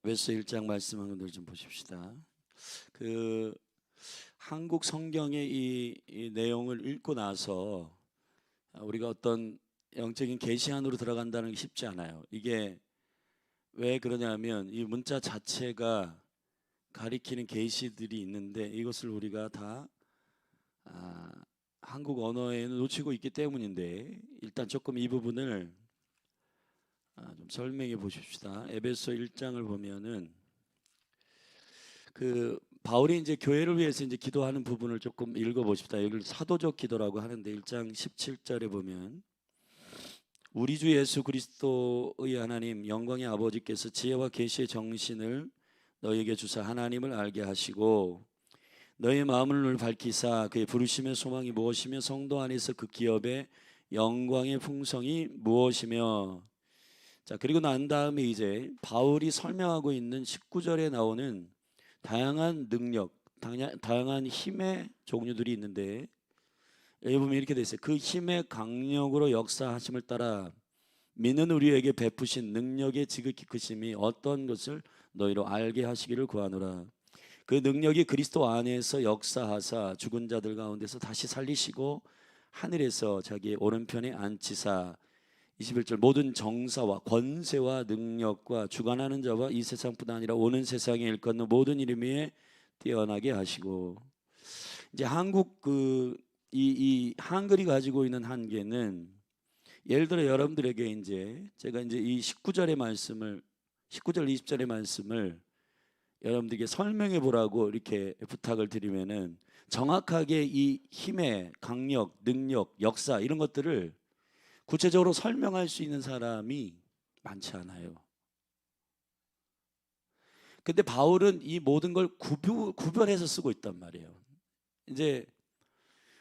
에베소 1장 말씀 한번 좀 보십시다. 그 한국 성경의 이 내용을 읽고 나서 우리가 어떤 영적인 계시 안으로 들어간다는 게 쉽지 않아요. 이게 왜 그러냐면 이 문자 자체가 가리키는 계시들이 있는데 이것을 우리가 다 한국 언어에는 놓치고 있기 때문인데, 일단 조금 이 부분을 좀 설명해 보십시다. 에베소 1장을 보면은 그 바울이 이제 교회를 위해서 이제 기도하는 부분을 조금 읽어 보십시다. 여기를 사도적 기도라고 하는데 1장 17절에 보면 우리 주 예수 그리스도의 하나님 영광의 아버지께서 지혜와 계시의 정신을 너에게 주사 하나님을 알게 하시고 너의 마음을 밝히사 그의 부르심의 소망이 무엇이며 성도 안에서 그 기업의 영광의 풍성이 무엇이며. 자, 그리고 난 다음에 이제 바울이 설명하고 있는 19절에 나오는 다양한 능력, 다양한 힘의 종류들이 있는데, 여기 보면 이렇게 돼 있어요. 그 힘의 강력으로 역사하심을 따라 믿는 우리에게 베푸신 능력의 지극히 크심이 어떤 것을 너희로 알게 하시기를 구하노라. 그 능력이 그리스도 안에서 역사하사 죽은 자들 가운데서 다시 살리시고 하늘에서 자기의 오른편에 앉히사 21절 모든 정사와 권세와 능력과 주관하는 자와 이 세상뿐 아니라 오는 세상에 일컫는 모든 이름 위에 뛰어나게 하시고. 이제 한국 이 한글이 가지고 있는 한계는, 예를 들어 여러분들에게 이제 제가 이제 이 19절의 말씀을 19절 20절의 말씀을 여러분들에게 설명해 보라고 이렇게 부탁을 드리면은 정확하게 이 힘의 강력, 능력, 역사 이런 것들을 구체적으로 설명할 수 있는 사람이 많지 않아요. 근데 바울은 이 모든 걸 구별해서 쓰고 있단 말이에요. 이제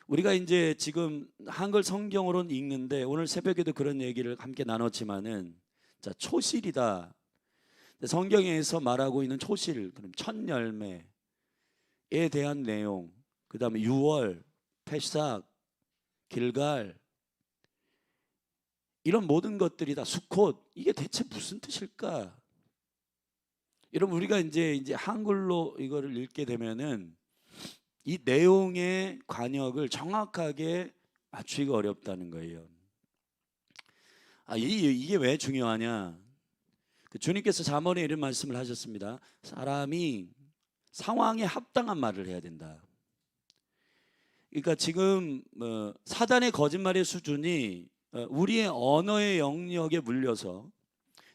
우리가 이제 지금 한글 성경으로는 읽는데 오늘 새벽에도 그런 얘기를 함께 나눴지만은, 자, 초실이다. 성경에서 말하고 있는 초실, 그럼 첫 열매에 대한 내용, 그 다음에 유월, 패삭, 길갈, 이런 모든 것들이 다 수콧, 이게 대체 무슨 뜻일까? 여러분, 우리가 이제 한글로 이거를 읽게 되면은 이 내용의 관역을 정확하게 맞추기가 어렵다는 거예요. 이게 왜 중요하냐? 주님께서 잠언에 이런 말씀을 하셨습니다. 사람이 상황에 합당한 말을 해야 된다. 그러니까 지금 사단의 거짓말의 수준이 우리의 언어의 영역에 물려서,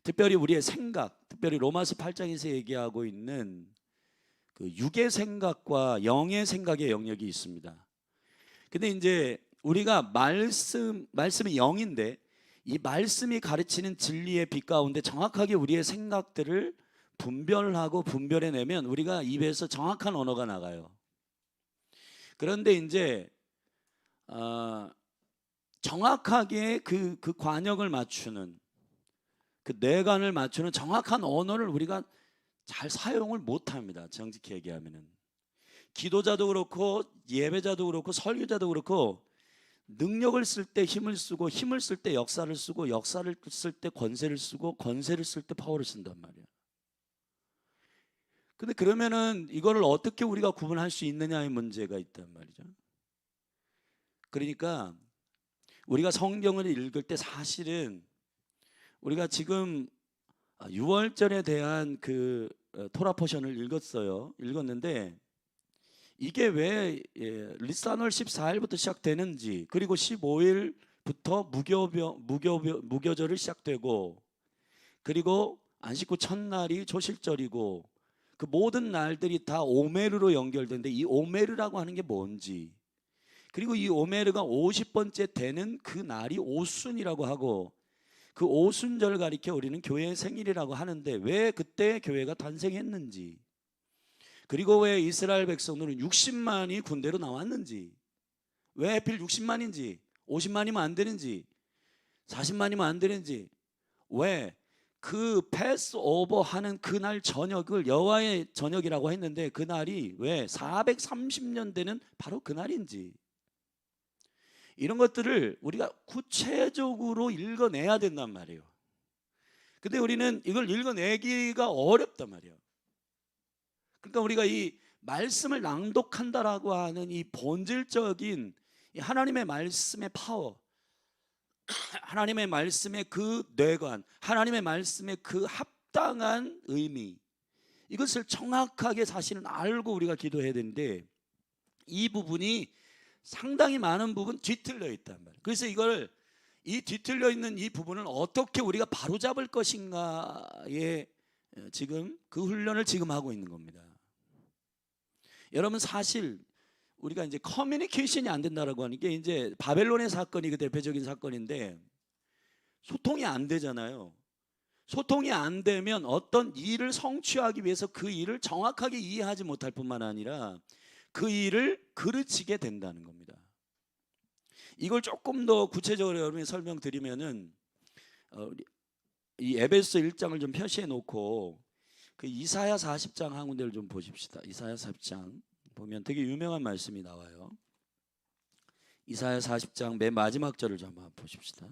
특별히 우리의 생각, 특별히 로마서 8장에서 얘기하고 있는 그 육의 생각과 영의 생각의 영역이 있습니다. 근데 이제 우리가 말씀이 영인데 이 말씀이 가르치는 진리의 빛 가운데 정확하게 우리의 생각들을 분별하고 분별해내면 우리가 입에서 정확한 언어가 나가요. 그런데 이제 정확하게 그 관역을 맞추는, 그 내관을 맞추는 정확한 언어를 우리가 잘 사용을 못합니다. 정직히 얘기하면은 기도자도 그렇고 예배자도 그렇고 설교자도 그렇고 능력을 쓸 때 힘을 쓰고 힘을 쓸 때 역사를 쓰고 역사를 쓸 때 권세를 쓰고 권세를 쓸 때 파워를 쓴단 말이야. 근데 그러면은 이거를 어떻게 우리가 구분할 수 있느냐의 문제가 있단 말이죠. 그러니까 우리가 성경을 읽을 때 사실은 우리가 지금 6월절에 대한 그 토라 포션을 읽었는데 이게 왜 리사널 14일부터 시작되는지, 그리고 15일부터 무교절을 시작되고, 그리고 안식구 첫날이 조실절이고, 그 모든 날들이 다 오메르로 연결되는데 이 오메르라고 하는 게 뭔지, 그리고 이 오메르가 50번째 되는 그 날이 오순이라고 하고, 그 오순절 가리켜 우리는 교회의 생일이라고 하는데 왜 그때 교회가 탄생했는지, 그리고 왜 이스라엘 백성들은 60만이 군대로 나왔는지, 왜 하필 60만인지 50만이면 안 되는지 40만이면 안 되는지, 왜 그 패스 오버 하는 그날 저녁을 여호와의 저녁이라고 했는데 그날이 왜 430년 되는 바로 그날인지, 이런 것들을 우리가 구체적으로 읽어내야 된단 말이에요. 근데 우리는 이걸 읽어내기가 어렵단 말이에요. 그러니까 우리가 이 말씀을 낭독한다라고 하는 이 본질적인 이 하나님의 말씀의 파워, 하나님의 말씀의 그 뇌관, 하나님의 말씀의 그 합당한 의미, 이것을 정확하게 사실은 알고 우리가 기도해야 되는데 이 부분이 상당히 많은 부분 뒤틀려 있단 말이에요. 그래서 이 뒤틀려 있는 이 부분을 어떻게 우리가 바로잡을 것인가에 지금 그 훈련을 지금 하고 있는 겁니다. 여러분, 사실 우리가 이제 커뮤니케이션이 안 된다라고 하는 게 이제 바벨론의 사건이 그 대표적인 사건인데, 소통이 안 되잖아요. 소통이 안 되면 어떤 일을 성취하기 위해서 그 일을 정확하게 이해하지 못할 뿐만 아니라 그 일을 그르치게 된다는 겁니다. 이걸 조금 더 구체적으로 여러분이 설명드리면은 이 에베소 1장을 좀 표시해 놓고 그 이사야 40장 한 군데를 좀 보십시다. 이사야 40장 보면 되게 유명한 말씀이 나와요. 이사야 40장 맨 마지막 절을 좀 한번 보십시다.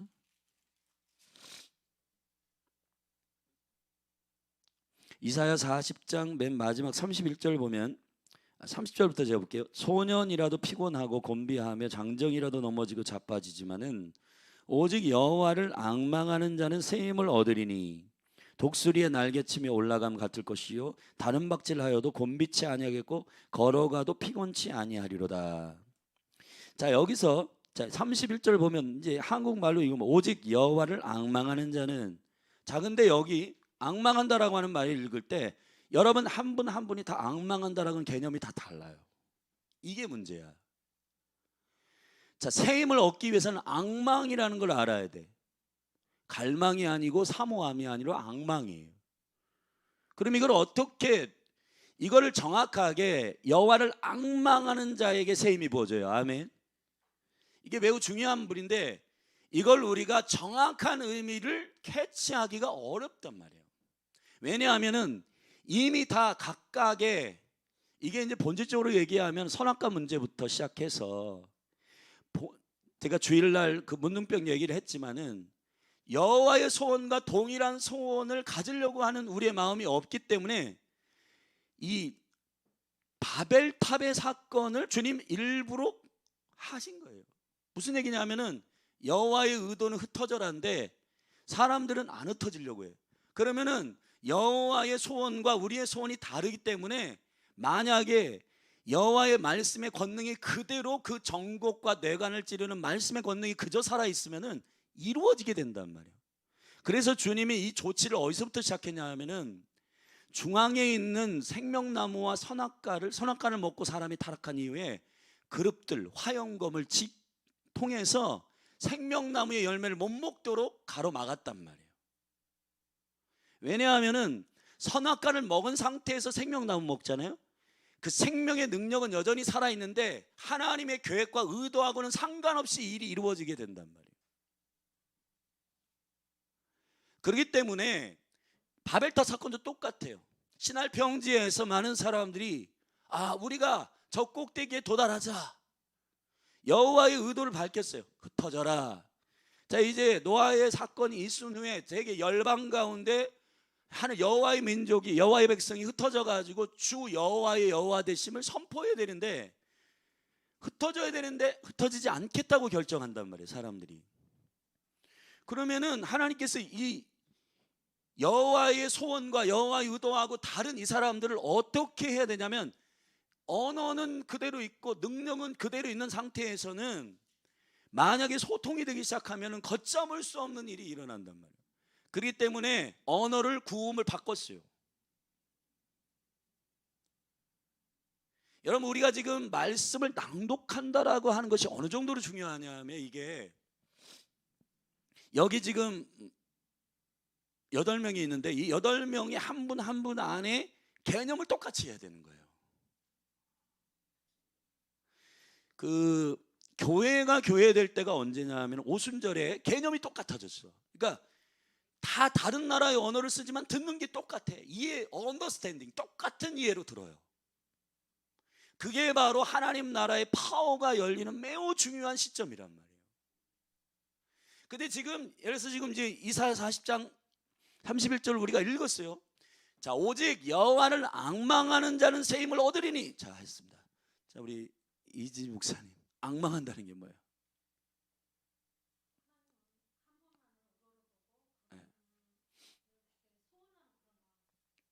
이사야 40장 맨 마지막 31절 보면 30절부터 제가 볼게요. 소년이라도 피곤하고 곤비하며 장정이라도 넘어지고 자빠지지만은 오직 여호와를 앙망하는 자는 새 힘을 얻으리니 독수리의 날개치며 올라감 같을 것이요 다른 박질하여도 곤비치 아니하겠고 걸어가도 피곤치 아니하리로다. 자, 여기서 31절 보면 이제 한국말로 이거 오직 여호와를 앙망하는 자는, 자, 근데 여기 앙망한다라고 하는 말을 읽을 때 여러분 한 분 한 분이 다 앙망한다라는 개념이 다 달라요. 이게 문제야. 자, 새 힘을 얻기 위해서는 앙망이라는 걸 알아야 돼. 갈망이 아니고 사모함이 아니라 앙망이에요. 그럼 이거를 정확하게 여호와를 앙망하는 자에게 새 힘이 부어져요. 아멘. 이게 매우 중요한 부분인데 이걸 우리가 정확한 의미를 캐치하기가 어렵단 말이에요. 왜냐하면은 이미 다 각각의, 이게 이제 본질적으로 얘기하면 선악과 문제부터 시작해서 제가 주일날 그 문둥병 얘기를 했지만은 여호와의 소원과 동일한 소원을 가지려고 하는 우리의 마음이 없기 때문에 이 바벨탑의 사건을 주님 일부러 하신 거예요. 무슨 얘기냐면은 여호와의 의도는 흩어져라인데 사람들은 안 흩어지려고 해요. 그러면은 여호와의 소원과 우리의 소원이 다르기 때문에 만약에 여호와의 말씀의 권능이 그대로 그 정곡과 뇌관을 찌르는 말씀의 권능이 그저 살아있으면은 이루어지게 된단 말이에요. 그래서 주님이 이 조치를 어디서부터 시작했냐 하면은 중앙에 있는 생명나무와 선악과를 먹고 사람이 타락한 이후에 그룹들 화영검을 통해서 생명나무의 열매를 못 먹도록 가로막았단 말이에요. 왜냐하면은 선악과를 먹은 상태에서 생명나무 먹잖아요. 그 생명의 능력은 여전히 살아있는데 하나님의 계획과 의도하고는 상관없이 일이 이루어지게 된단 말이에요. 그렇기 때문에 바벨탑 사건도 똑같아요. 신할 평지에서 많은 사람들이 우리가 저 꼭대기에 도달하자, 여호와의 의도를 밝혔어요. 흩어져라. 자, 이제 노아의 사건이 있은 후에 되게 열방 가운데 하는 여호와의 민족이, 여호와의 백성이 흩어져 가지고 주 여호와의 여호와 되심을 선포해야 되는데 흩어져야 되는데 흩어지지 않겠다고 결정한단 말이에요, 사람들이. 그러면은 하나님께서 이 여호와의 소원과 여호와의 의도하고 다른 이 사람들을 어떻게 해야 되냐면 언어는 그대로 있고 능력은 그대로 있는 상태에서는 만약에 소통이 되기 시작하면 걷잡을 수 없는 일이 일어난단 말이에요. 그렇기 때문에 언어를 구음을 바꿨어요. 여러분, 우리가 지금 말씀을 낭독한다라고 하는 것이 어느 정도로 중요하냐면 이게 여기 지금 8명이 있는데 이 8명이 한 분 한 분 안에 개념을 똑같이 해야 되는 거예요. 그 교회가 교회될 때가 언제냐 하면 오순절에 개념이 똑같아졌어. 그러니까 다 다른 나라의 언어를 쓰지만 듣는 게 똑같아. 이해, 언더스탠딩, 똑같은 이해로 들어요. 그게 바로 하나님 나라의 파워가 열리는 매우 중요한 시점이란 말이에요. 근데 지금 예를 들어서 지금 이제 이사야 40장 31절 우리가 읽었어요. 자, 오직 여호와를 앙망하는 자는 새 힘을 얻으리니. 자, 했습니다. 자, 우리 이지 목사님, 앙망한다는 게 뭐예요? 네.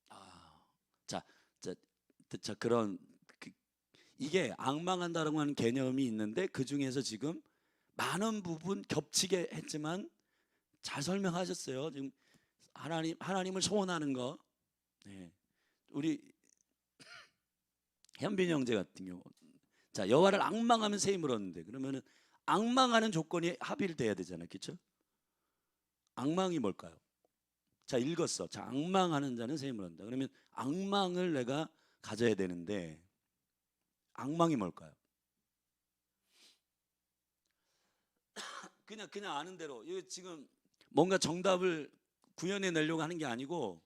아, 자, 자, 자 그런 이게 앙망한다라고 하는 개념이 있는데 그 중에서 지금 많은 부분 겹치게 했지만 잘 설명하셨어요. 지금 하나님을 소원하는 거. 네. 우리 현빈 형제 같은 경우, 자, 여호와를 앙망하면 새 힘을 얻는데 그러면은 앙망하는 조건이 합일돼야 되잖아요, 그렇죠? 앙망이 뭘까요? 자, 읽었어. 자, 앙망하는 자는 새 힘을 얻는다. 그러면 앙망을 내가 가져야 되는데 앙망이 뭘까요? 그냥 아는 대로 이거 지금 뭔가 정답을 구현해 내려고 하는 게 아니고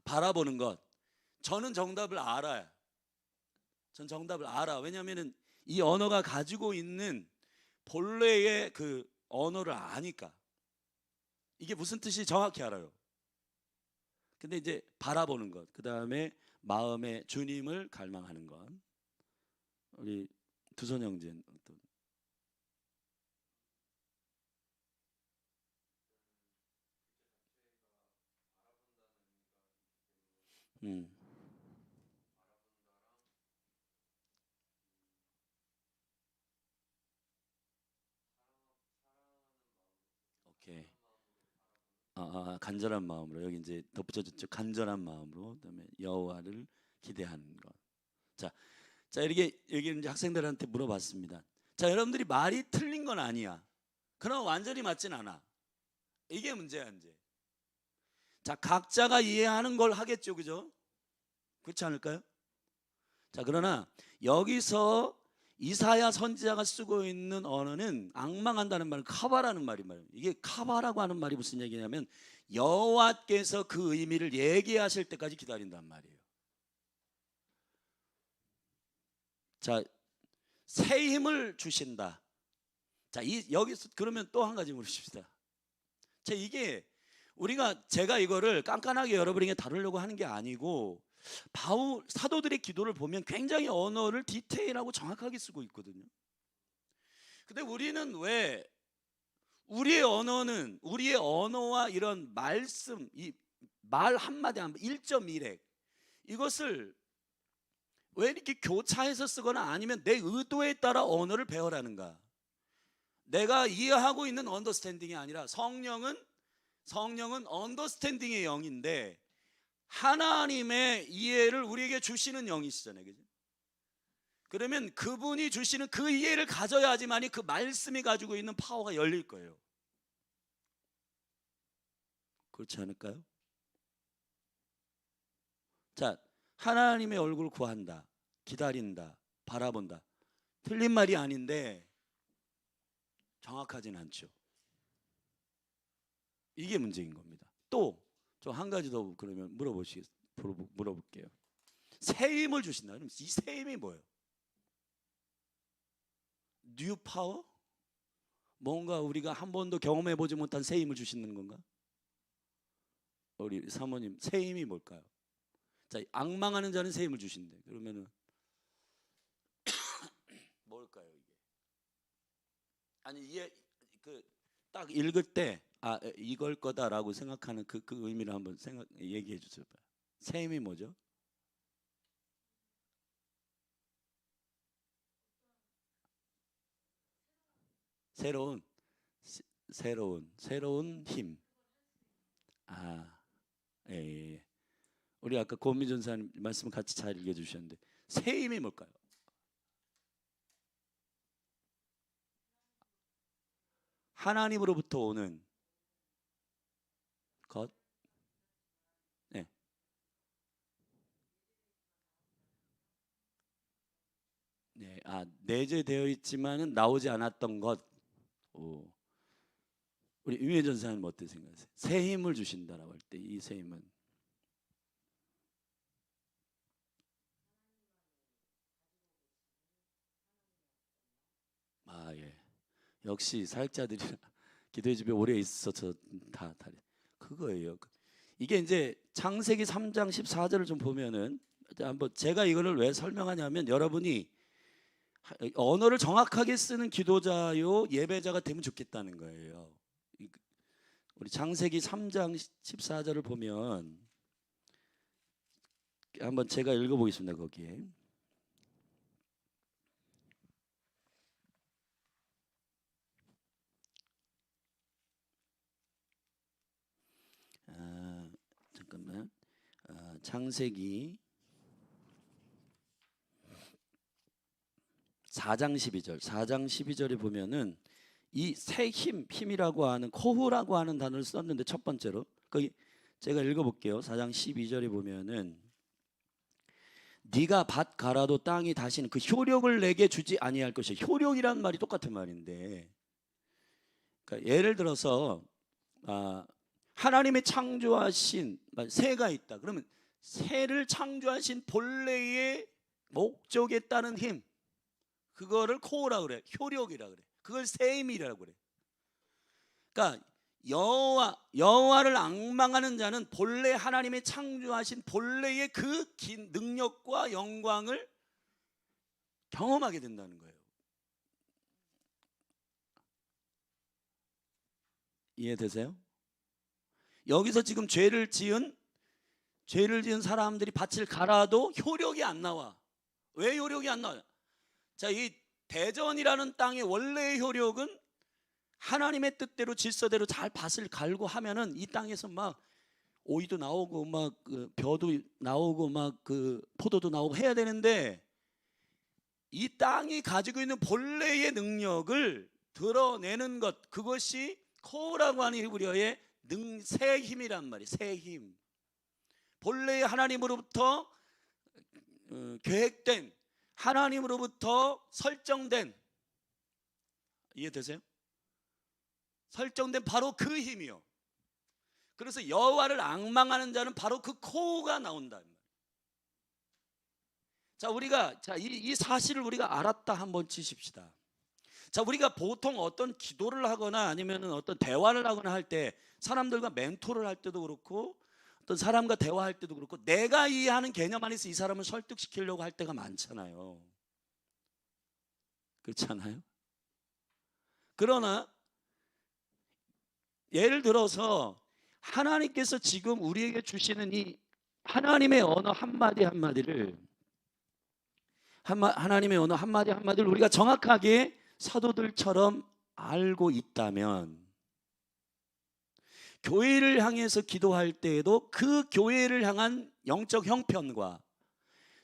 바라보는 것. 저는 정답을 알아요. 전 정답을 알아. 왜냐하면 이 언어가 가지고 있는 본래의 그 언어를 아니까 이게 무슨 뜻이 정확히 알아요. 근데 이제 바라보는 것, 그 다음에 마음에 주님을 갈망하는 것. 우리 두선 형제 어떤? 음, 오케이. 간절한 마음으로 여기 이제 덧붙여졌죠. 간절한 마음으로 그다음에 여호와를 기대하는 것. 자, 자 이렇게 여기 이제 학생들한테 물어봤습니다. 자, 여러분들이 말이 틀린 건 아니야. 그러나 완전히 맞진 않아. 이게 문제야 이제. 자, 각자가 이해하는 걸 하겠죠, 그죠? 그렇지 않을까요? 자, 그러나 여기서 이사야 선지자가 쓰고 있는 언어는 앙망한다는 말은 카바라는 말이 말이에요. 이게 카바라고 하는 말이 무슨 얘기냐면 여호와께서 그 의미를 얘기하실 때까지 기다린단 말이에요. 자, 새 힘을 주신다. 자, 여기서 그러면 또 한 가지 물으십시다. 자, 이게 제가 이거를 깐깐하게 여러분에게 다루려고 하는 게 아니고 바울 사도들의 기도를 보면 굉장히 언어를 디테일하고 정확하게 쓰고 있거든요. 근데 우리는 왜 우리의 언어와 이런 말씀, 이 말 한마디 한마디 1.1핵 이것을 왜 이렇게 교차해서 쓰거나 아니면 내 의도에 따라 언어를 배워라는가? 내가 이해하고 있는 언더스탠딩이 아니라 성령은 언더스탠딩의 영인데 하나님의 이해를 우리에게 주시는 영이시잖아요, 그죠? 그러면 그분이 주시는 그 이해를 가져야지만이 그 말씀이 가지고 있는 파워가 열릴 거예요. 그렇지 않을까요? 자, 하나님의 얼굴을 구한다, 기다린다, 바라본다. 틀린 말이 아닌데 정확하진 않죠. 이게 문제인 겁니다. 또 좀 한 가지 더 그러면 물어볼게요. 새 힘을 주신다. 그럼 이 새 힘이 뭐예요? 뉴 파워? 뭔가 우리가 한 번도 경험해 보지 못한 새 힘을 주시는 건가? 우리 사모님, 새 힘이 뭘까요? 자, 앙망하는 자는 새 힘을 주신대. 그러면은 뭘까요 이게? 아니 이게 딱 읽을 때 이걸 거다라고 생각하는 그 의미를 한번 얘기해 주세요. 새 힘이 뭐죠? 새로운 새로운 힘. 아, 예, 예. 예. 우리 아까 고미 전사님 말씀 같이 잘 읽어주셨는데 새 힘이 뭘까요? 하나님으로부터 오는 것. 네, 네. 내재되어 있지만은 나오지 않았던 것. 오. 우리 유해 전사님 어떻게 생각하세요? 새 힘을 주신다라고 할 때 이 새 힘은 예. 역시 사역자들이 기도의 집에 오래 있어서 다 그거예요. 이게 이제 창세기 3장 14절을 좀 보면은 한번 제가 이거를 왜 설명하냐면 여러분이 언어를 정확하게 쓰는 기도자요 예배자가 되면 좋겠다는 거예요. 우리 창세기 3장 14절을 보면 한번 제가 읽어보겠습니다. 거기에 잠깐만. 창세기 4장 12절 4장 12절에 보면은 이 새 힘이라고 하는 코후라고 하는 단어를 썼는데 첫 번째로 거기 제가 읽어볼게요. 4장 12절에 보면은 네가 밭 갈아도 땅이 다시는 그 효력을 내게 주지 아니할 것이야. 효력이란 말이 똑같은 말인데, 그러니까 예를 들어서 하나님의 창조하신 새가 있다. 그러면 새를 창조하신 본래의 목적에 따른 힘, 그거를 코어라 그래. 효력이라 그래. 그걸 새 힘이라고 그래. 그러니까 여호와를 앙망하는 자는 본래 하나님의 창조하신 본래의 그 능력과 영광을 경험하게 된다는 거예요. 이해되세요? 여기서 지금 죄를 지은 사람들이 밭을 갈아도 효력이 안 나와. 왜 효력이 안 나와요? 자, 이 대전이라는 땅의 원래의 효력은 하나님의 뜻대로 질서대로 잘 밭을 갈고 하면은 이 땅에서 막 오이도 나오고 막 벼도 나오고 막 포도도 나오고 해야 되는데, 이 땅이 가지고 있는 본래의 능력을 드러내는 것, 그것이 코라고 하는 히브리어의 새 힘이란 말이에요. 새 힘. 본래의 하나님으로부터 계획된, 하나님으로부터 설정된, 이해되세요? 설정된 바로 그 힘이요. 그래서 여호와를 앙망하는 자는 바로 그 코가 나온다. 자, 우리가 이 사실을 우리가 알았다 한번 치십시다. 자, 우리가 보통 어떤 기도를 하거나 아니면 어떤 대화를 하거나 할 때, 사람들과 멘토를 할 때도 그렇고 어떤 사람과 대화할 때도 그렇고 내가 이해하는 개념 안에서 이 사람을 설득시키려고 할 때가 많잖아요. 그렇지 않아요? 그러나 예를 들어서 하나님께서 지금 우리에게 주시는 이 하나님의 언어 한마디 한마디를 하나님의 언어 한마디 한마디를 우리가 정확하게 사도들처럼 알고 있다면, 교회를 향해서 기도할 때에도 그 교회를 향한 영적 형편과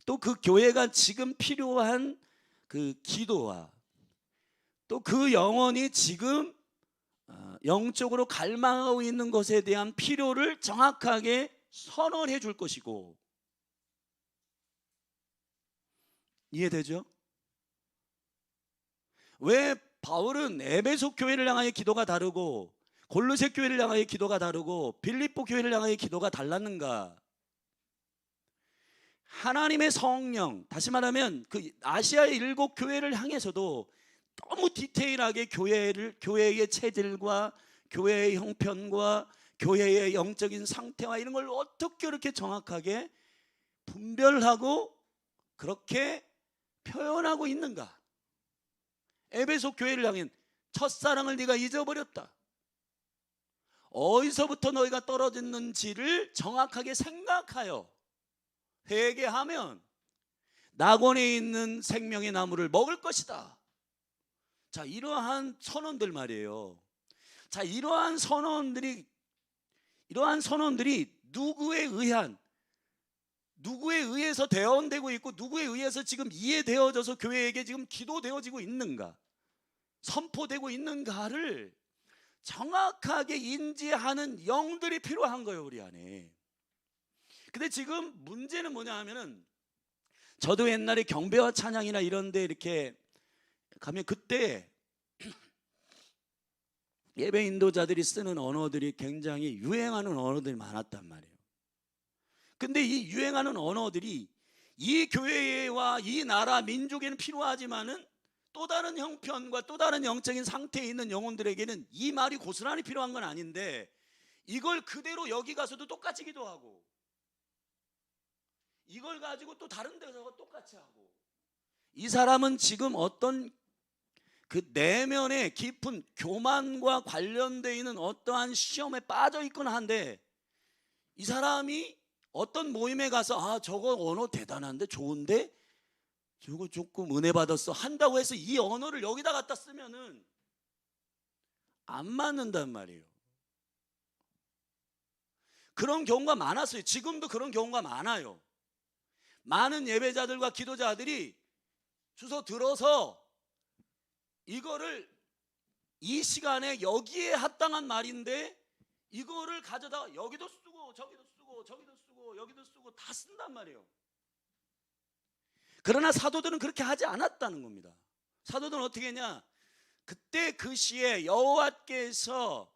또 그 교회가 지금 필요한 그 기도와 또 그 영혼이 지금 영적으로 갈망하고 있는 것에 대한 필요를 정확하게 선언해 줄 것이고, 이해되죠? 왜 바울은 에베소 교회를 향하여 기도가 다르고 골로새 교회를 향하여 기도가 다르고 빌립보 교회를 향하여 기도가 달랐는가? 하나님의 성령, 다시 말하면 그 아시아의 7교회를 향해서도 너무 디테일하게 교회의 체질과 교회의 형편과 교회의 영적인 상태와 이런 걸 어떻게 그렇게 정확하게 분별하고 그렇게 표현하고 있는가? 에베소 교회를 향해 첫사랑을 네가 잊어버렸다. 어디서부터 너희가 떨어졌는지를 정확하게 생각하여 회개하면 낙원에 있는 생명의 나무를 먹을 것이다. 자, 이러한 선언들 말이에요. 자, 이러한 선언들이 누구에 의해서 대언되고 있고 누구에 의해서 지금 이해되어져서 교회에게 지금 기도되어지고 있는가, 선포되고 있는가를 정확하게 인지하는 영들이 필요한 거예요, 우리 안에. 근데 지금 문제는 뭐냐 하면은, 저도 옛날에 경배와 찬양이나 이런 데 이렇게 가면 그때 예배 인도자들이 쓰는 언어들이 굉장히 유행하는 언어들이 많았단 말이에요. 근데 이 유행하는 언어들이 이 교회와 이 나라 민족에는 필요하지만은 또 다른 형편과 또 다른 영적인 상태에 있는 영혼들에게는 이 말이 고스란히 필요한 건 아닌데, 이걸 그대로 여기 가서도 똑같이 기도하고, 이걸 가지고 또 다른 데서 똑같이 하고, 이 사람은 지금 어떤 그 내면의 깊은 교만과 관련되어 있는 어떠한 시험에 빠져 있거나 한데, 이 사람이 어떤 모임에 가서 아 저거 언어 대단한데 좋은데 저거 조금 은혜 받았어 한다고 해서 이 언어를 여기다 갖다 쓰면은 안 맞는단 말이에요. 그런 경우가 많았어요. 지금도 그런 경우가 많아요. 많은 예배자들과 기도자들이 주소 들어서 이거를 이 시간에 여기에 합당한 말인데 이거를 가져다가 여기도 쓰고 저기도 쓰고 저기도 쓰고 여기도 쓰고 다 쓴단 말이에요. 그러나 사도들은 그렇게 하지 않았다는 겁니다. 사도들은 어떻게 했냐? 그때 그 시에 여호와께서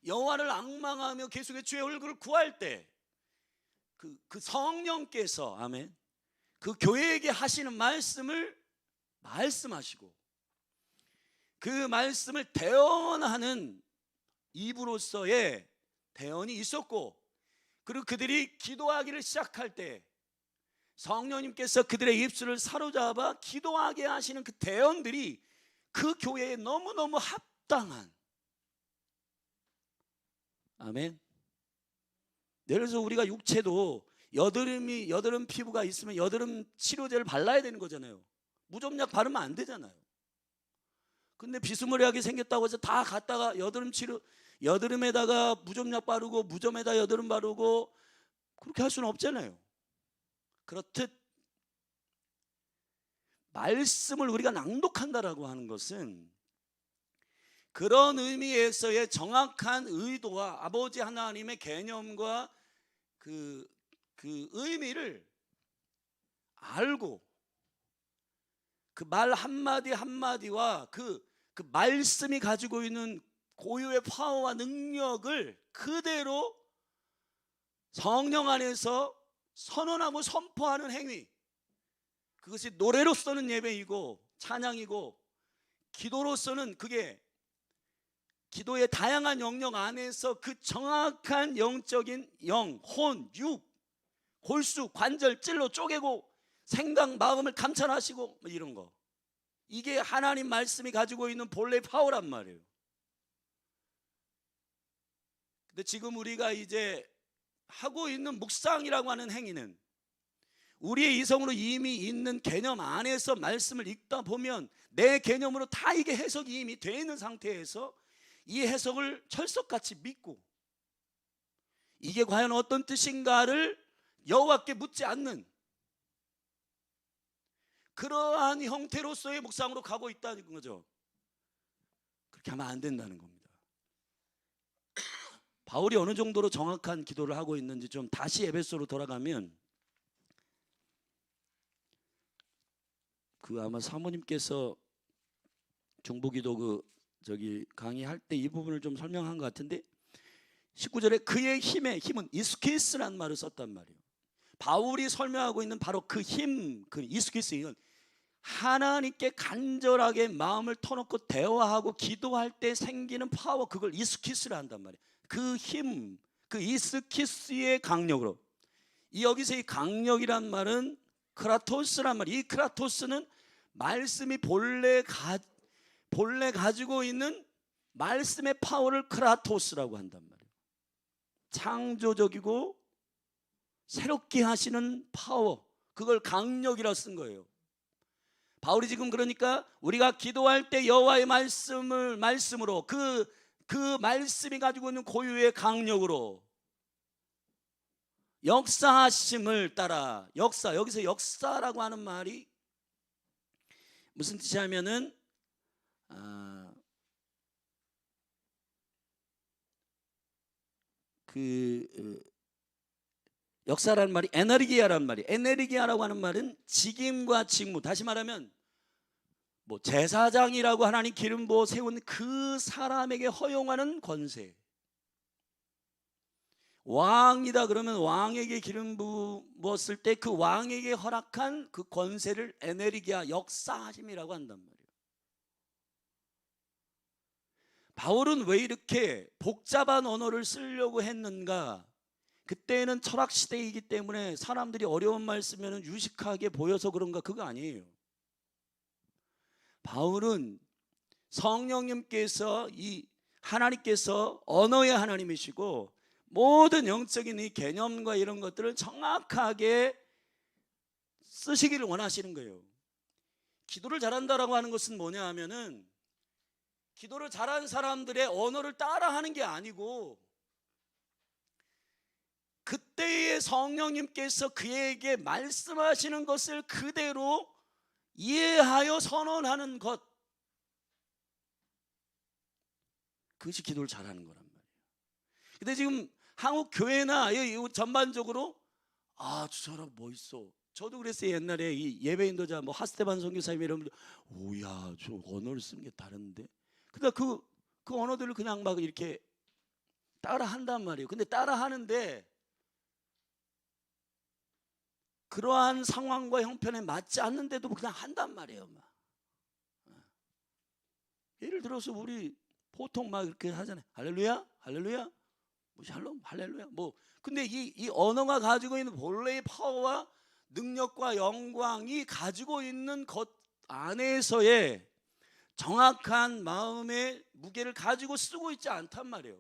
여호와를 앙망하며 계속해 주의 얼굴을 구할 때 그 성령께서 아멘 그 교회에게 하시는 말씀을 말씀하시고 그 말씀을 대언하는 입으로서의 대언이 있었고, 그리고 그들이 기도하기를 시작할 때 성령님께서 그들의 입술을 사로잡아 기도하게 하시는 그 대언들이 그 교회에 너무너무 합당한, 아멘. 예를 들어서 우리가 육체도 여드름 피부가 있으면 여드름 치료제를 발라야 되는 거잖아요. 무좀약 바르면 안 되잖아요. 근데 비스무리하게 생겼다고 해서 다 갖다가 여드름에다가 무좀약 바르고 무좀에다 여드름 바르고 그렇게 할 수는 없잖아요. 그렇듯 말씀을 우리가 낭독한다라고 하는 것은 그런 의미에서의 정확한 의도와 아버지 하나님의 개념과 그 의미를 알고 그 말 한마디 한마디와 그 말씀이 가지고 있는 고유의 파워와 능력을 그대로 성령 안에서 선언하고 선포하는 행위, 그것이 노래로서는 예배이고 찬양이고 기도로서는 그게 기도의 다양한 영역 안에서 그 정확한 영적인 영, 혼, 육, 골수, 관절 찔러 쪼개고 생각, 마음을 감찰하시고 뭐 이런 거, 이게 하나님 말씀이 가지고 있는 본래 파워란 말이에요. 근데 지금 우리가 이제 하고 있는 묵상이라고 하는 행위는 우리의 이성으로 이미 있는 개념 안에서 말씀을 읽다 보면 내 개념으로 다 이게 해석이 이미 되어 있는 상태에서 이 해석을 철석같이 믿고 이게 과연 어떤 뜻인가를 여호와께 묻지 않는 그러한 형태로서의 묵상으로 가고 있다는 거죠. 그렇게 하면 안 된다는 겁니다. 바울이 어느 정도로 정확한 기도를 하고 있는지 좀 다시 에베소로 돌아가면 아마 사모님께서 중보기도 강의할 때 이 부분을 좀 설명한 것 같은데 19절에 그의 힘은 이스키스라는 말을 썼단 말이에요. 바울이 설명하고 있는 바로 그 힘, 그 이스키스는 하나님께 간절하게 마음을 터놓고 대화하고 기도할 때 생기는 파워, 그걸 이스키스라 한단 말이에요. 그 힘, 그 이스키스의 강력으로, 여기서 이 강력이란 말은 크라토스란 말이에요. 이 크라토스는 말씀이 본래 가지고 있는 말씀의 파워를 크라토스라고 한단 말이에요. 창조적이고 새롭게 하시는 파워, 그걸 강력이라 쓴 거예요. 바울이 지금 그러니까 우리가 기도할 때 여호와의 말씀으로 그 말씀이 가지고 있는 고유의 강력으로 역사하심을 따라, 여기서 역사라고 하는 말이 무슨 뜻이냐면은 역사라는 말이 에너기아라는 말이, 에너기아라고 하는 말은 직임과 직무, 다시 말하면 뭐 제사장이라고 하나님 기름 부어 세운 그 사람에게 허용하는 권세, 왕이다 그러면 왕에게 기름 부었을 때 그 왕에게 허락한 그 권세를 에너기아, 역사하심이라고 한단 말이에요. 바울은 왜 이렇게 복잡한 언어를 쓰려고 했는가? 그때는 철학 시대이기 때문에 사람들이 어려운 말 쓰면 유식하게 보여서 그런가? 그거 아니에요. 바울은 성령님께서 하나님께서 언어의 하나님이시고 모든 영적인 이 개념과 이런 것들을 정확하게 쓰시기를 원하시는 거예요. 기도를 잘한다라고 하는 것은 뭐냐 하면은 기도를 잘하는 사람들의 언어를 따라하는 게 아니고 그때의 성령님께서 그에게 말씀하시는 것을 그대로 이해하여 선언하는 것, 그것이 기도를 잘하는 거란 말이에요. 근데 지금 한국 교회나 전반적으로 저 사람 멋있어. 저도 그랬어요. 옛날에 이 예배 인도자 하스테반 선교사님 이런 분들, 오야 저 언어를 쓰는 게 다른데. 그러니까 그 언어들을 그냥 막 이렇게 따라 한단 말이에요. 근데 따라 하는데 그러한 상황과 형편에 맞지 않는데도 그냥 한단 말이에요. 막. 예를 들어서 우리 보통 막 이렇게 하잖아요. 할렐루야, 할렐루야, 샬롬, 할렐루야. 근데 이 언어가 가지고 있는 본래의 파워와 능력과 영광이 가지고 있는 것 안에서의 정확한 마음의 무게를 가지고 쓰고 있지 않단 말이에요.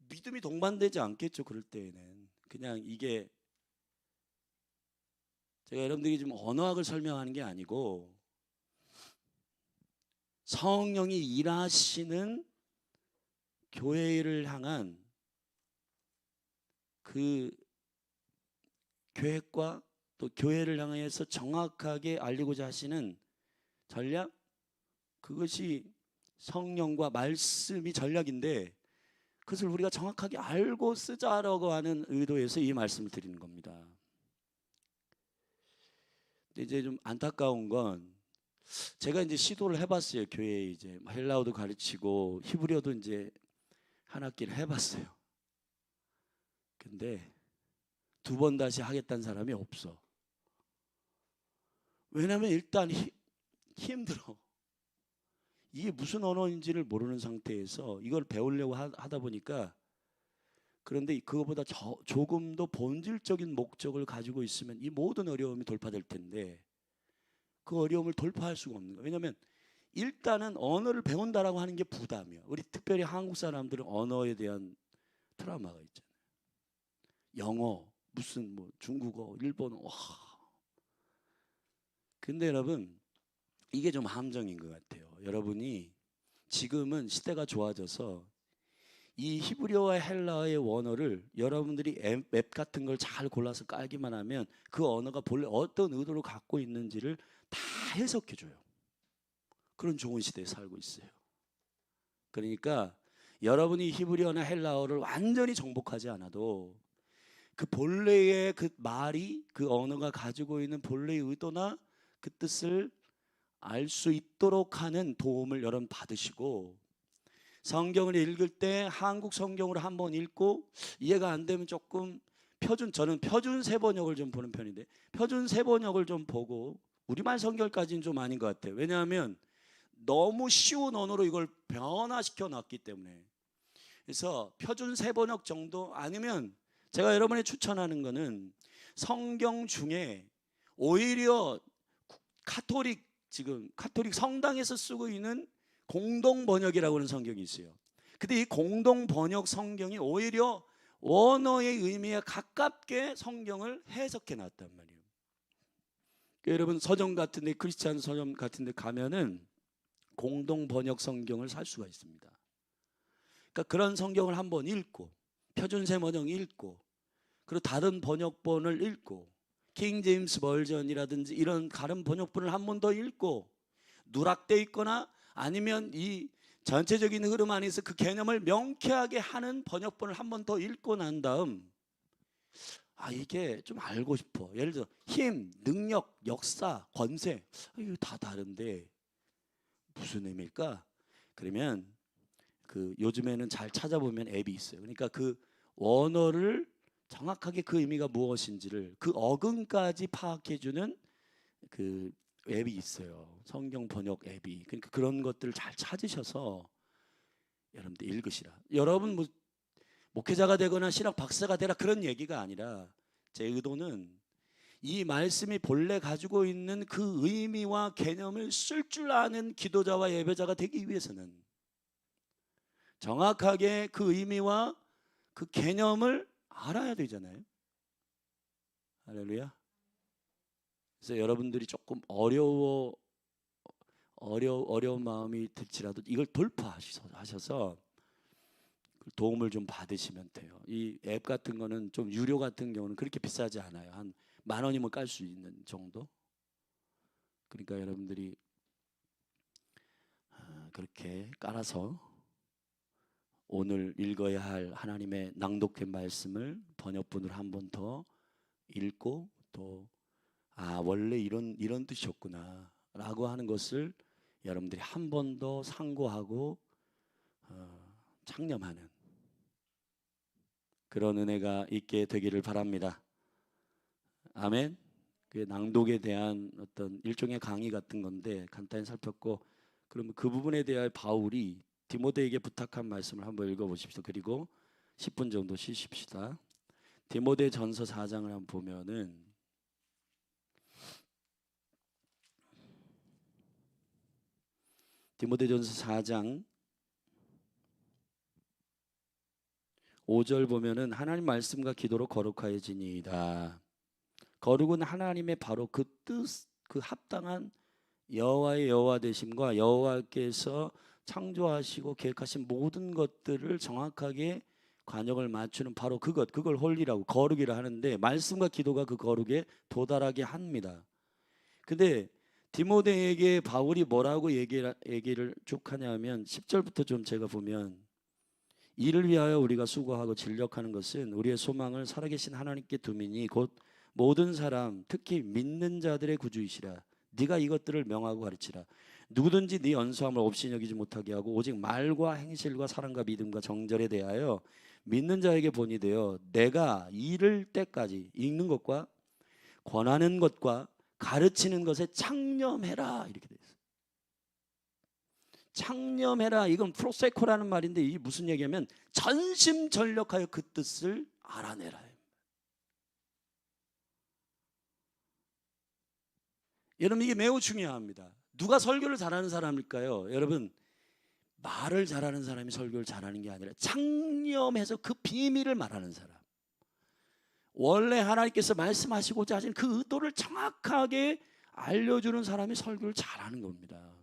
믿음이 동반되지 않겠죠. 그럴 때에는 그냥 이게 제가 여러분들이 지금 언어학을 설명하는 게 아니고 성령이 일하시는 교회를 향한 그 계획과 또 교회를 향해서 정확하게 알리고자 하시는 전략, 그것이 성령과 말씀이 전략인데 그것을 우리가 정확하게 알고 쓰자라고 하는 의도에서 이 말씀을 드리는 겁니다. 근데 이제 좀 안타까운 건 제가 이제 시도를 해봤어요. 교회에 이제 헬라어도 가르치고 히브리어도 이제 한 학기를 해봤어요. 근데 2번 다시 하겠다는 사람이 없어. 왜냐하면 일단 힘들어. 이게 무슨 언어인지를 모르는 상태에서 이걸 배우려고 하다 보니까, 그런데 그거보다 조금 더 본질적인 목적을 가지고 있으면 이 모든 어려움이 돌파될 텐데 그 어려움을 돌파할 수가 없는 거예요. 왜냐하면 일단은 언어를 배운다라고 하는 게 부담이에요. 우리 특별히 한국 사람들은 언어에 대한 트라우마가 있잖아요. 영어, 무슨 중국어, 일본어. 와. 근데 여러분 이게 좀 함정인 것 같아요. 여러분이 지금은 시대가 좋아져서 이 히브리어와 헬라어의 원어를 여러분들이 앱 같은 걸 잘 골라서 깔기만 하면 그 언어가 본래 어떤 의도를 갖고 있는지를 다 해석해 줘요. 그런 좋은 시대에 살고 있어요. 그러니까 여러분이 히브리어나 헬라어를 완전히 정복하지 않아도 그 본래의 그 말이, 그 언어가 가지고 있는 본래의 의도나 그 뜻을 알 수 있도록 하는 도움을 여러분 받으시고, 성경을 읽을 때 한국 성경으로 한번 읽고 이해가 안 되면 조금 저는 표준 세번역을 좀 보는 편인데 표준 세번역을 좀 보고, 우리말 성경까지는 좀 아닌 것 같아요. 왜냐하면 너무 쉬운 언어로 이걸 변화시켜 놨기 때문에. 그래서 표준 세번역 정도, 아니면 제가 여러분이 추천하는 거는 성경 중에 오히려 지금 카톨릭 성당에서 쓰고 있는 공동 번역이라고 하는 성경이 있어요. 근데 이 공동 번역 성경이 오히려 원어의 의미에 가깝게 성경을 해석해 놨단 말이에요. 그러니까 여러분 서점 같은 데, 크리스찬 서점 같은 데 가면은 공동 번역 성경을 살 수가 있습니다. 그러니까 그런 성경을 한번 읽고, 표준 세번역 읽고, 그리고 다른 번역본을 읽고, 킹 제임스 버전이라든지 이런 다른 번역본을 한 번 더 읽고, 누락돼 있거나 아니면 이 전체적인 흐름 안에서 그 개념을 명쾌하게 하는 번역본을 한 번 더 읽고 난 다음, 이게 좀 알고 싶어. 예를 들어 힘, 능력, 역사, 권세, 이거 다 다른데 무슨 의미일까? 그러면 요즘에는 잘 찾아보면 앱이 있어요. 그러니까 그 원어를 정확하게 그 의미가 무엇인지를 그 어근까지 파악해주는 그 앱이 있어요. 성경 번역 앱이. 그러니까 그런 것들을 잘 찾으셔서 여러분들 읽으시라. 여러분 뭐 목회자가 되거나 신학 박사가 되라 그런 얘기가 아니라 제 의도는 이 말씀이 본래 가지고 있는 그 의미와 개념을 쓸 줄 아는 기도자와 예배자가 되기 위해서는 정확하게 그 의미와 그 개념을 알아야 되잖아요. 할렐루야. 그래서 여러분들이 조금 어려운 마음이 들지라도 이걸 돌파하셔서 도움을 좀 받으시면 돼요. 이 앱 같은 거는 좀 유료 같은 경우는 그렇게 비싸지 않아요. 한 10,000원이면 깔 수 있는 정도. 그러니까 여러분들이 그렇게 깔아서 오늘 읽어야 할 하나님의 낭독된 말씀을 번역본으로 한 번 더 읽고 또 원래 이런 뜻이었구나 라고 하는 것을 여러분들이 한 번 더 상고하고 창념하는 그런 은혜가 있게 되기를 바랍니다. 아멘. 그 낭독에 대한 어떤 일종의 강의 같은 건데 간단히 살폈고, 그러면 그 부분에 대해 바울이 디모데에게 부탁한 말씀을 한번 읽어보십시오. 그리고 10분 정도 쉬십시다. 디모데 전서 4장을 한번 보면은 디모데전서 4장 5절 보면은 하나님 말씀과 기도로 거룩하여지니이다. 거룩은 하나님의 바로 그 뜻, 그 합당한 여호와의 여호와 되심과 여호와께서 창조하시고 계획하신 모든 것들을 정확하게 관역을 맞추는 바로 그걸 홀리라고 거룩이라 하는데, 말씀과 기도가 그 거룩에 도달하게 합니다. 근데 디모데에게 바울이 뭐라고 얘기를 쭉 하냐면 10절부터 좀 제가 보면, 이를 위하여 우리가 수고하고 진력하는 것은 우리의 소망을 살아계신 하나님께 두미니 곧 모든 사람 특히 믿는 자들의 구주이시라. 네가 이것들을 명하고 가르치라. 누구든지 네 연수함을 없이 여기지 못하게 하고 오직 말과 행실과 사랑과 믿음과 정절에 대하여 믿는 자에게 본이 되어 내가 이를 때까지 읽는 것과 권하는 것과 가르치는 것에 창념해라 이렇게 돼 있어요. 창념해라, 이건 프로세코라는 말인데 이게 무슨 얘기냐면 전심전력하여 그 뜻을 알아내라. 여러분 이게 매우 중요합니다. 누가 설교를 잘하는 사람일까요? 여러분 말을 잘하는 사람이 설교를 잘하는 게 아니라 창념해서 그 비밀을 말하는 사람, 원래 하나님께서 말씀하시고자 하신 그 의도를 정확하게 알려주는 사람이 설교를 잘하는 겁니다.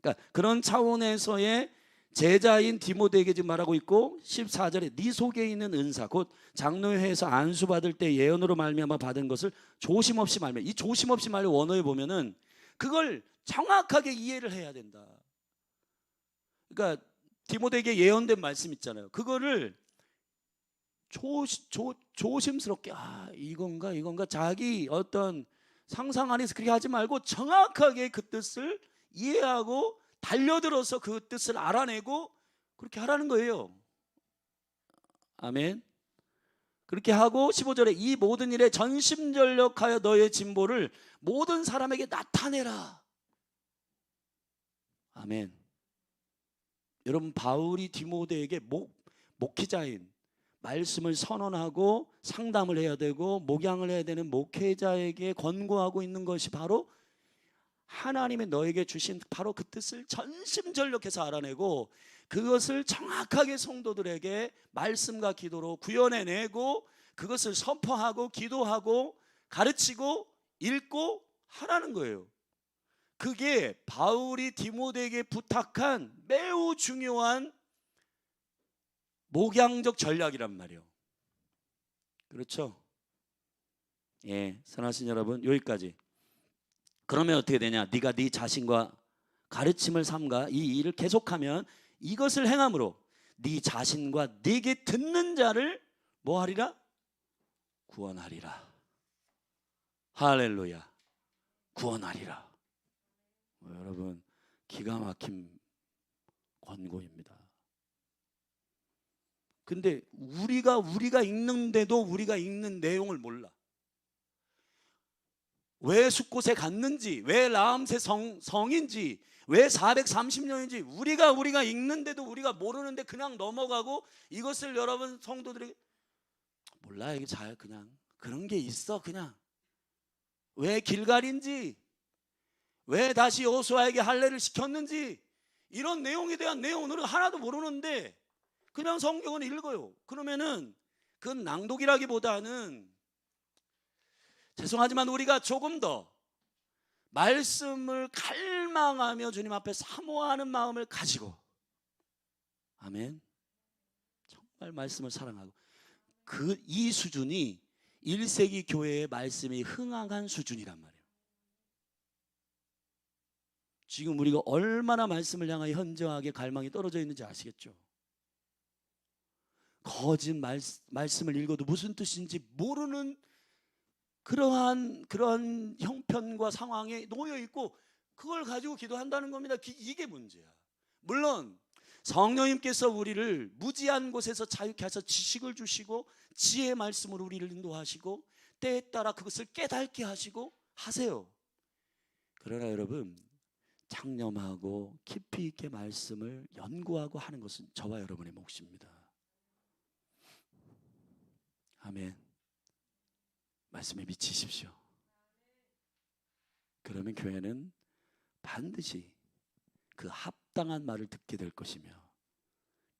그러니까 그런 차원에서의 제자인 디모데에게 지금 말하고 있고, 14절에 네 속에 있는 은사 곧 장로회에서 안수받을 때 예언으로 말미암아 받은 것을 조심없이 말며, 이 조심없이 말며 원어에 보면은 그걸 정확하게 이해를 해야 된다. 그러니까 디모데에게 예언된 말씀 있잖아요. 그거를 조심스럽게 이건가 자기 어떤 상상 안에서 그렇게 하지 말고 정확하게 그 뜻을 이해하고 달려들어서 그 뜻을 알아내고 그렇게 하라는 거예요. 아멘. 그렇게 하고 15절에 이 모든 일에 전심전력하여 너의 진보를 모든 사람에게 나타내라. 아멘. 여러분 바울이 디모데에게 목회자인, 말씀을 선언하고 상담을 해야 되고 목양을 해야 되는 목회자에게 권고하고 있는 것이 바로 하나님의 너에게 주신 바로 그 뜻을 전심전력해서 알아내고 그것을 정확하게 성도들에게 말씀과 기도로 구현해내고 그것을 선포하고 기도하고 가르치고 읽고 하라는 거예요. 그게 바울이 디모데에게 부탁한 매우 중요한 목양적 전략이란 말이에요. 그렇죠? 예, 선하신 여러분 여기까지. 그러면 어떻게 되냐? 네가 네 자신과 가르침을 삼가 이 일을 계속하면 이것을 행함으로 네 자신과 네게 듣는 자를 뭐 하리라? 구원하리라. 할렐루야. 구원하리라. 여러분 기가 막힌 권고입니다. 근데 우리가 읽는데도 우리가 읽는 내용을 몰라. 왜 숲곳에 갔는지, 왜 라암새 성인지, 왜 430년인지 우리가 읽는데도 우리가 모르는데 그냥 넘어가고, 이것을 여러분 성도들이 몰라, 이게 잘 그냥 그런 게 있어. 그냥 왜 길갈인지, 왜 다시 여호수아에게 할례를 시켰는지, 이런 내용에 대한 내용은 우리가 하나도 모르는데 그냥 성경을 읽어요. 그러면은 그건 낭독이라기보다는, 죄송하지만 우리가 조금 더 말씀을 갈망하며 주님 앞에 사모하는 마음을 가지고, 아멘, 정말 말씀을 사랑하고, 이 수준이 1세기 교회의 말씀이 흥황한 수준이란 말이에요. 지금 우리가 얼마나 말씀을 향하여 현저하게 갈망이 떨어져 있는지 아시겠죠? 거짓 말씀을 읽어도 무슨 뜻인지 모르는 그러한 형편과 상황에 놓여 있고, 그걸 가지고 기도한다는 겁니다. 이게 문제야. 물론 성령님께서 우리를 무지한 곳에서 자유케 하셔서 지식을 주시고 지혜의 말씀으로 우리를 인도하시고 때에 따라 그것을 깨닫게 하시고 하세요. 그러나 여러분, 창념하고 깊이 있게 말씀을 연구하고 하는 것은 저와 여러분의 몫입니다. 아멘. 말씀에 미치십시오. 그러면 교회는 반드시 그 합당한 말을 듣게 될 것이며,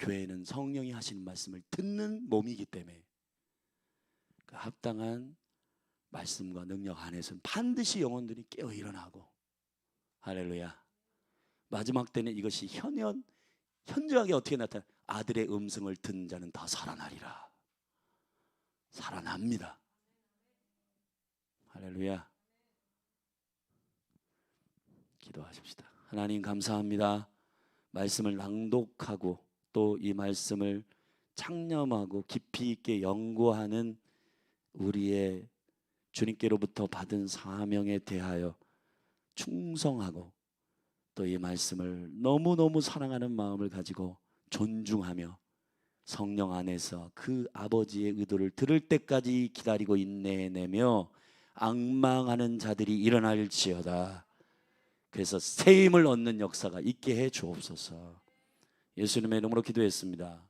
교회는 성령이 하시는 말씀을 듣는 몸이기 때문에 그 합당한 말씀과 능력 안에서는 반드시 영혼들이 깨어 일어나고, 할렐루야, 마지막 때는 이것이 현저하게 어떻게 나타나? 아들의 음성을 듣는 자는 다 살아나리라. 살아납니다. 할렐루야. 기도하십시다. 하나님 감사합니다. 말씀을 낭독하고 또 이 말씀을 창념하고 깊이 있게 연구하는 우리의 주님께로부터 받은 사명에 대하여 충성하고, 또 이 말씀을 너무너무 사랑하는 마음을 가지고 존중하며 성령 안에서 그 아버지의 의도를 들을 때까지 기다리고 인내해내며 앙망하는 자들이 일어날지어다. 그래서 새 힘을 얻는 역사가 있게 해 주옵소서. 예수님의 이름으로 기도했습니다.